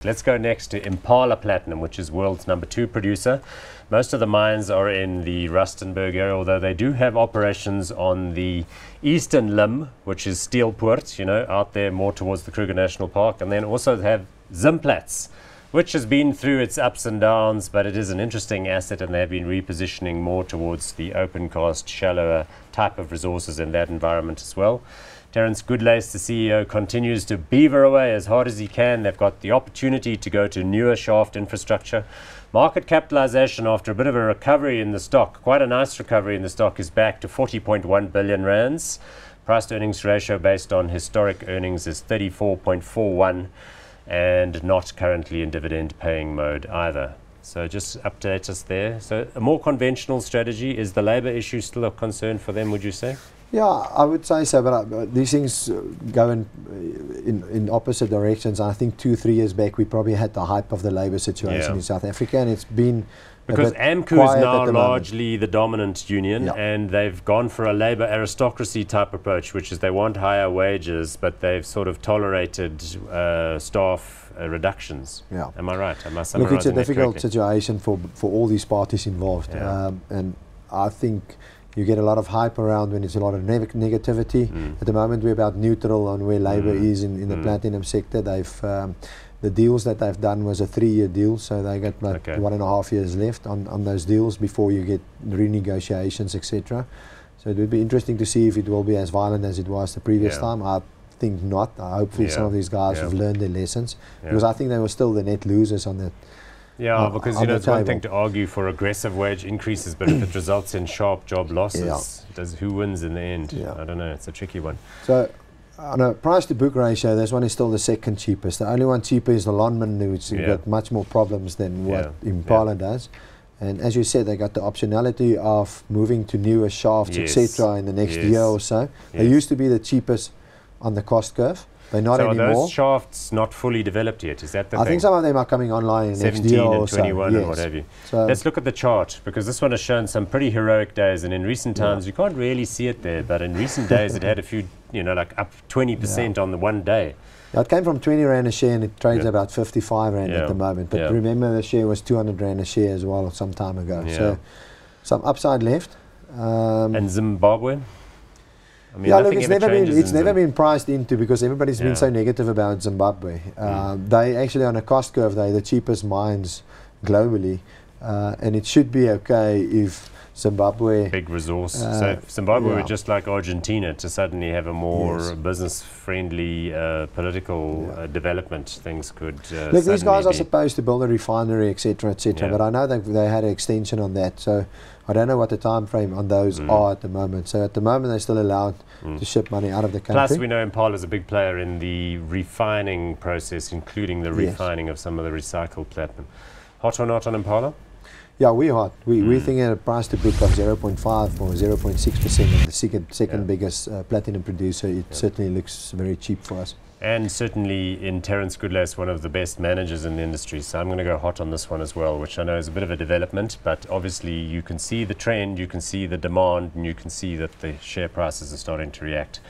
Let's go next to Impala Platinum, which is world's #2 producer. Most of the mines are in the Rustenberg area, although they do have operations on the eastern limb, which is Steelpoort, you know, out there more towards the Kruger National Park. And then also they have Zimbabwe, which has been through its ups and downs, but it is an interesting asset, and they've been repositioning more towards the open cast, shallower type of resources in that environment as well. Terence Goodlace, the CEO, continues to beaver away as hard as he can. They've got the opportunity to go to newer shaft infrastructure. Market capitalization after a bit of a recovery in the stock, quite a nice recovery in the stock, is back to 40.1 billion rands. Price to earnings ratio based on historic earnings is 34.41, and not currently in dividend paying mode either. So just update us there. So a more conventional strategy. Is the labour issue still a concern for them, would you say? Yeah, I would say so, but these things go in opposite directions. I think 2-3 years back we probably had the hype of the labour situation in South Africa, and it's been because AMCU is now largely the dominant union, and they've gone for a labour aristocracy type approach, which is they want higher wages, but they've sort of tolerated staff reductions. Yeah. Am I right? Am I Look, it's a difficult correctly? situation for all these parties involved, and I think you get a lot of hype around when there's a lot of negativity. At the moment we're about neutral on where labour is in the platinum sector. They've the deals that they've done was a 3-year deal, so they got like 1.5 years left on those deals before you get renegotiations, etc. So it would be interesting to see if it will be as violent as it was the previous time. I think not. Hopefully some of these guys have learned their lessons, because I think they were still the net losers on that. Yeah, because you know it's one thing to argue for aggressive wage increases, but if it results in sharp job losses, who wins in the end? I don't know. It's a tricky one. So, on a price to book ratio, this one is still the second cheapest. The only one cheaper is the Lonman, which got much more problems than what Impala does. And as you said, they got the optionality of moving to newer shafts, etc. in the next year or so. They used to be the cheapest on the cost curve. They're not anymore. Are those shafts not fully developed yet? Is that the thing? I think some of them are coming online in next 17 year and or 21 so. and what have you. So let's look at the chart, because this one has shown some pretty heroic days, and in recent times you can't really see it there, but in recent days it had a few, you know, like up 20% on the one day. It came from 20 Rand a share and it trades about 55 Rand at the moment. But remember, the share was 200 Rand a share as well some time ago. So some upside left. And Zimbabwe? I mean, look, it's never been priced into, because everybody's been so negative about Zimbabwe. They actually, on a cost curve, they're the cheapest mines globally, and it should be okay if Zimbabwe... Big resource. So if Zimbabwe were just like Argentina to suddenly have a more business-friendly political development, things could look, these guys are supposed to build a refinery, etc., etc., but I know they had an extension on that, so I don't know what the time frame on those are at the moment. So at the moment they're still allowed to ship money out of the country. Plus we know Impala is a big player in the refining process, including the refining of some of the recycled platinum. Hot or not on Impala? Yeah, we're hot. We're thinking at a price to book of 0.5 or 0.6% of the second biggest platinum producer. It certainly looks very cheap for us. And certainly in Terence Goodlace, one of the best managers in the industry. So I'm going to go hot on this one as well, which I know is a bit of a development, but obviously you can see the trend, you can see the demand, and you can see that the share prices are starting to react.